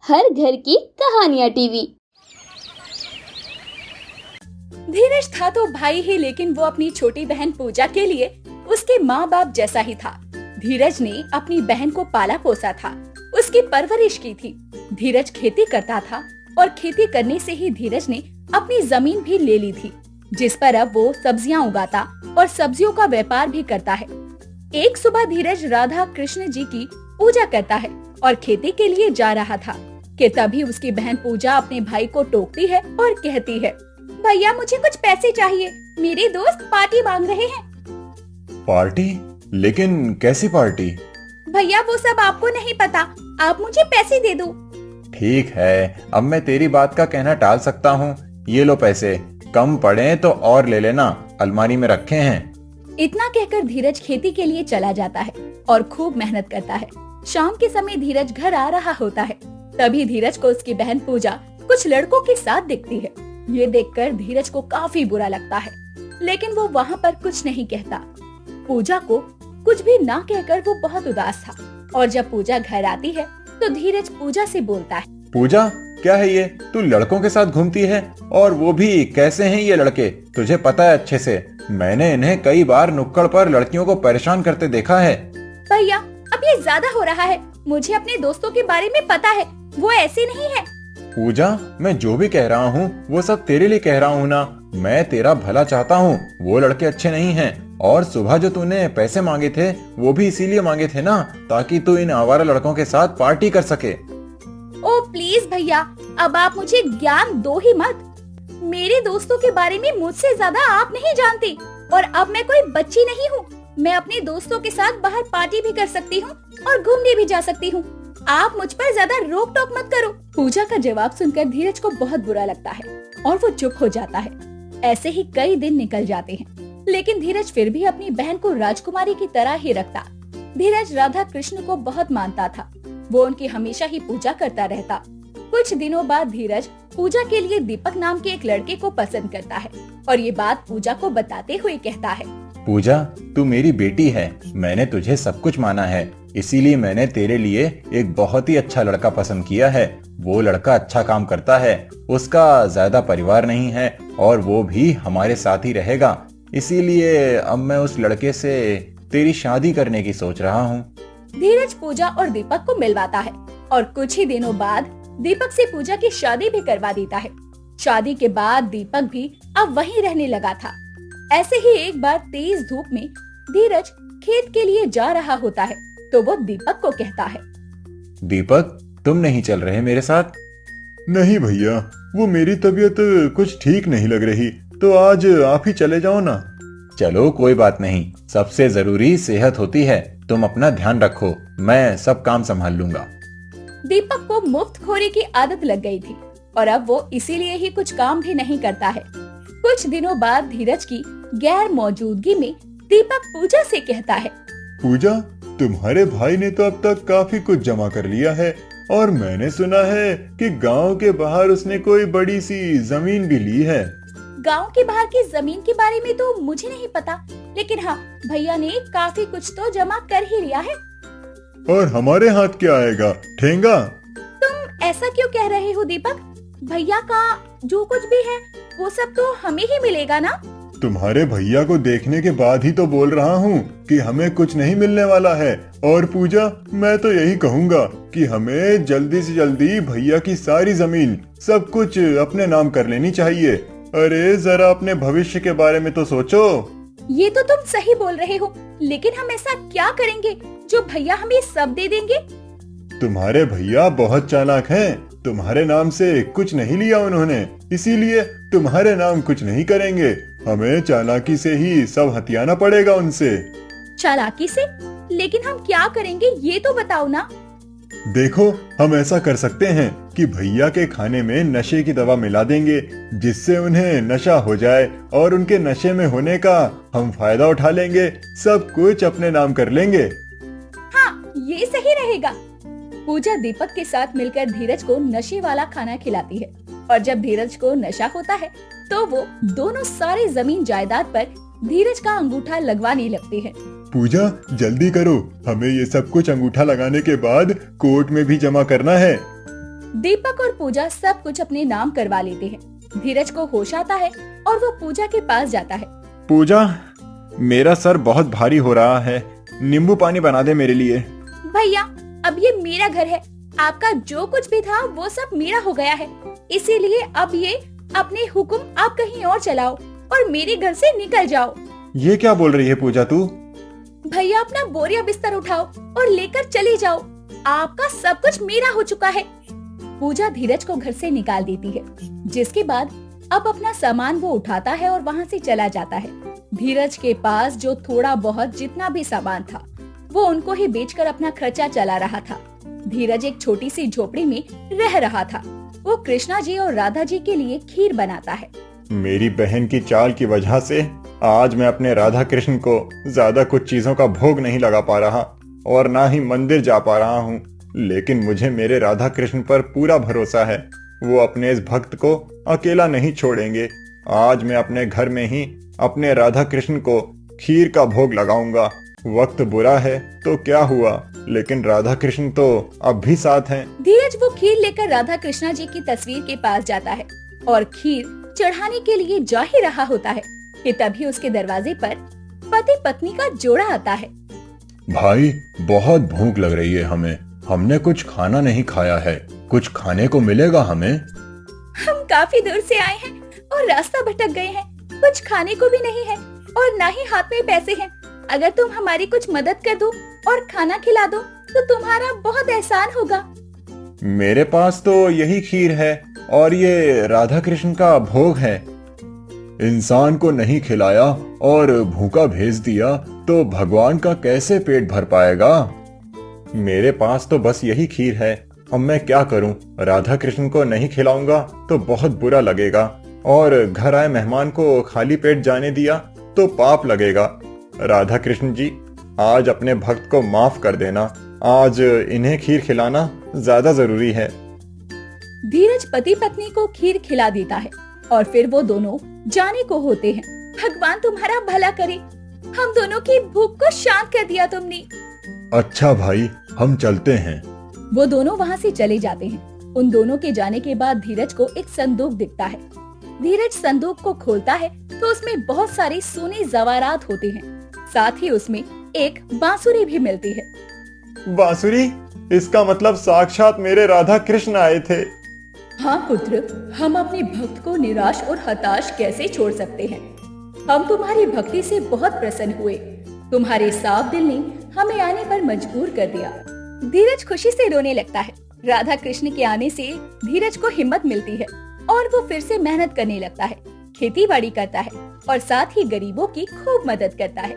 हर घर की कहानियाँ टीवी। धीरज था तो भाई ही, लेकिन वो अपनी छोटी बहन पूजा के लिए उसके माँ बाप जैसा ही था। धीरज ने अपनी बहन को पाला पोसा था, उसकी परवरिश की थी। धीरज खेती करता था और खेती करने से ही धीरज ने अपनी जमीन भी ले ली थी, जिस पर अब वो सब्जियां उगाता और सब्जियों का व्यापार भी करता है। एक सुबह धीरज राधा कृष्ण जी की पूजा करता है और खेती के लिए जा रहा था कि तभी उसकी बहन पूजा अपने भाई को टोकती है और कहती है, भैया मुझे कुछ पैसे चाहिए, मेरे दोस्त पार्टी मांग रहे हैं। पार्टी? लेकिन कैसी पार्टी? भैया वो सब आपको नहीं पता, आप मुझे पैसे दे दो। ठीक है, अब मैं तेरी बात का कहना टाल सकता हूँ। ये लो पैसे, कम पड़े तो और ले लेना, अलमारी में रखे हैं। इतना कहकर धीरज खेती के लिए चला जाता है और खूब मेहनत करता है। शाम के समय धीरज घर आ रहा होता है, तभी धीरज को उसकी बहन पूजा कुछ लड़कों के साथ दिखती है। ये देखकर धीरज को काफी बुरा लगता है, लेकिन वो वहाँ पर कुछ नहीं कहता। पूजा को कुछ भी ना कहकर वो बहुत उदास था, और जब पूजा घर आती है तो धीरज पूजा से बोलता है, पूजा, क्या है ये? तू लड़कों के साथ घूमती है, और वो भी कैसे हैं ये लड़के? तुझे पता है अच्छे से, मैंने इन्हें कई बार नुक्कड़ पर लड़कियों को परेशान करते देखा है। भैया अब ये ज्यादा हो रहा है, मुझे अपने दोस्तों के बारे में पता है, वो ऐसे नहीं है। पूजा, मैं जो भी कह रहा हूँ वो सब तेरे लिए कह रहा हूँ ना। मैं तेरा भला चाहता हूँ, वो लड़के अच्छे नहीं हैं। और सुबह जो तूने पैसे मांगे थे वो भी इसीलिए मांगे थे ना, ताकि तू इन आवारा लड़कों के साथ पार्टी कर सके। ओ प्लीज भैया, अब आप मुझे ज्ञान दो ही मत। मेरे दोस्तों के बारे में मुझसे ज्यादा आप नहीं जानते, और अब मैं कोई बच्ची नहीं हूँ। मैं अपने दोस्तों के साथ बाहर पार्टी भी कर सकती हूँ और घूमने भी जा सकती हूँ। आप मुझ पर ज्यादा रोक टोक मत करो। पूजा का जवाब सुनकर धीरज को बहुत बुरा लगता है और वो चुप हो जाता है। ऐसे ही कई दिन निकल जाते हैं, लेकिन धीरज फिर भी अपनी बहन को राजकुमारी की तरह ही रखता। धीरज राधा कृष्ण को बहुत मानता था, वो उनकी हमेशा ही पूजा करता रहता। कुछ दिनों बाद धीरज पूजा के लिए दीपक नाम के एक लड़के को पसंद करता है, और ये बात पूजा को बताते हुए कहता है, पूजा, तू मेरी बेटी है, मैंने तुझे सब कुछ माना है, इसीलिए मैंने तेरे लिए एक बहुत ही अच्छा लड़का पसंद किया है। वो लड़का अच्छा काम करता है, उसका ज्यादा परिवार नहीं है, और वो भी हमारे साथ ही रहेगा। इसीलिए अब मैं उस लड़के से तेरी शादी करने की सोच रहा हूँ। धीरज पूजा और दीपक को मिलवाता है, और कुछ ही दिनों बाद दीपक से पूजा की शादी भी करवा देता है। शादी के बाद दीपक भी अब वहीं रहने लगा था। ऐसे ही एक बार तेज धूप में धीरज खेत के लिए जा रहा होता है, तो वो दीपक को कहता है, दीपक, तुम नहीं चल रहे मेरे साथ? नहीं भैया, वो मेरी तबीयत कुछ ठीक नहीं लग रही, तो आज आप ही चले जाओ ना। चलो कोई बात नहीं, सबसे जरूरी सेहत होती है। तुम अपना ध्यान रखो, मैं सब काम संभाल लूंगा। दीपक को मुफ्तखोरी की आदत लग गई थी, और अब वो इसीलिए ही कुछ काम भी नहीं करता है। कुछ दिनों बाद धीरज की गैर मौजूदगी में दीपक पूजा से कहता है, पूजा, तुम्हारे भाई ने तो अब तक काफी कुछ जमा कर लिया है, और मैंने सुना है कि गांव के बाहर उसने कोई बड़ी सी जमीन भी ली है। गांव के बाहर की जमीन के बारे में तो मुझे नहीं पता, लेकिन हाँ, भैया ने काफी कुछ तो जमा कर ही लिया है। और हमारे हाथ क्या आएगा, ठेंगा? तुम ऐसा क्यों कह रहे हो दीपक? भैया का जो कुछ भी है वो सब तो हमें ही मिलेगा ना? तुम्हारे भैया को देखने के बाद ही तो बोल रहा हूँ कि हमें कुछ नहीं मिलने वाला है। और पूजा, मैं तो यही कहूँगा कि हमें जल्दी से जल्दी भैया की सारी जमीन सब कुछ अपने नाम कर लेनी चाहिए। अरे जरा अपने भविष्य के बारे में तो सोचो। ये तो तुम सही बोल रहे हो, लेकिन हम ऐसा क्या करेंगे जो भैया हमें सब दे देंगे? तुम्हारे भैया बहुत चालाक हैं, तुम्हारे नाम से कुछ नहीं लिया उन्होंने, इसीलिए तुम्हारे नाम कुछ नहीं करेंगे। हमें चालाकी से ही सब हथियाना पड़ेगा उनसे। चालाकी से? लेकिन हम क्या करेंगे ये तो बताओ ना। देखो, हम ऐसा कर सकते हैं कि भैया के खाने में नशे की दवा मिला देंगे, जिससे उन्हें नशा हो जाए, और उनके नशे में होने का हम फायदा उठा लेंगे, सब कुछ अपने नाम कर लेंगे। हाँ, ये सही रहेगा। पूजा दीपक के साथ मिलकर धीरज को नशे वाला खाना खिलाती है, और जब धीरज को नशा होता है तो वो दोनों सारी जमीन जायदाद पर धीरज का अंगूठा लगवाने लगते हैं। पूजा, जल्दी करो, हमें ये सब कुछ अंगूठा लगाने के बाद कोर्ट में भी जमा करना है। दीपक और पूजा सब कुछ अपने नाम करवा लेते हैं। धीरज को होश आता है और वो पूजा के पास जाता है। पूजा, मेरा सर बहुत भारी हो रहा है, नींबू पानी बना दे मेरे लिए। भैया, अब ये मेरा घर है, आपका जो कुछ भी था वो सब मेरा हो गया है, इसीलिए अब ये अपने हुक्म आप कहीं और चलाओ और मेरे घर से निकल जाओ। ये क्या बोल रही है पूजा तू? भैया, अपना बोरिया बिस्तर उठाओ और लेकर चले जाओ, आपका सब कुछ मेरा हो चुका है। पूजा धीरज को घर से निकाल देती है, जिसके बाद अब अपना सामान वो उठाता है और वहाँ से चला जाता है। धीरज के पास जो थोड़ा बहुत जितना भी सामान था वो उनको ही बेचकर अपना खर्चा चला रहा था। धीरज एक छोटी सी झोपड़ी में रह रहा था। वो कृष्णा जी और राधा जी के लिए खीर बनाता है। मेरी बहन की चाल की वजह से आज मैं अपने राधा कृष्ण को ज्यादा कुछ चीजों का भोग नहीं लगा पा रहा और ना ही मंदिर जा पा रहा हूँ, लेकिन मुझे मेरे राधा कृष्ण पर पूरा भरोसा है। वो अपने इस भक्त को अकेला नहीं छोड़ेंगे। आज मैं अपने घर में ही अपने राधा कृष्ण को खीर का भोग लगाऊंगा। वक्त बुरा है तो क्या हुआ, लेकिन राधा कृष्ण तो अब भी साथ हैं। धीरज वो खीर लेकर राधा कृष्णा जी की तस्वीर के पास जाता है और खीर चढ़ाने के लिए जा ही रहा होता है कि तभी उसके दरवाजे पर पति पत्नी का जोड़ा आता है। भाई, बहुत भूख लग रही है हमें, हमने कुछ खाना नहीं खाया है, कुछ खाने को मिलेगा हमें? हम काफी दूर से आए हैं और रास्ता भटक गए हैं, कुछ खाने को भी नहीं है और ना ही हाथ में पैसे हैं। अगर तुम हमारी कुछ मदद कर दो और खाना खिला दो तो तुम्हारा बहुत एहसान होगा। मेरे पास तो यही खीर है और ये राधा कृष्ण का भोग है। इंसान को नहीं खिलाया और भूखा भेज दिया तो भगवान का कैसे पेट भर पाएगा? मेरे पास तो बस यही खीर है, अब मैं क्या करूं? राधा कृष्ण को नहीं खिलाऊंगा तो बहुत बुरा लगेगा और घर आए मेहमान को खाली पेट जाने दिया तो पाप लगेगा। राधा कृष्ण जी, आज अपने भक्त को माफ कर देना, आज इन्हें खीर खिलाना ज्यादा जरूरी है। धीरज पति पत्नी को खीर खिला देता है और फिर वो दोनों जाने को होते हैं। भगवान तुम्हारा भला करे, हम दोनों की भूख को शांत कर दिया तुमने। अच्छा भाई, हम चलते हैं। वो दोनों वहाँ से चले जाते हैं। उन दोनों के जाने के बाद धीरज को एक संदूक दिखता है। धीरज संदूक को खोलता है तो उसमें बहुत सारे सोने जवारात होते हैं, साथ ही उसमें एक बांसुरी भी मिलती है। बांसुरी? इसका मतलब साक्षात मेरे राधा कृष्ण आए थे। हाँ पुत्र, हम अपने भक्त को निराश और हताश कैसे छोड़ सकते हैं? हम तुम्हारी भक्ति से बहुत प्रसन्न हुए। तुम्हारे साफ दिल ने हमें आने पर मजबूर कर दिया। धीरज खुशी से रोने लगता है। राधा कृष्ण के आने से धीरज को हिम्मत मिलती है और वो फिर से मेहनत करने लगता है, खेती बाड़ी करता है और साथ ही गरीबों की खूब मदद करता है।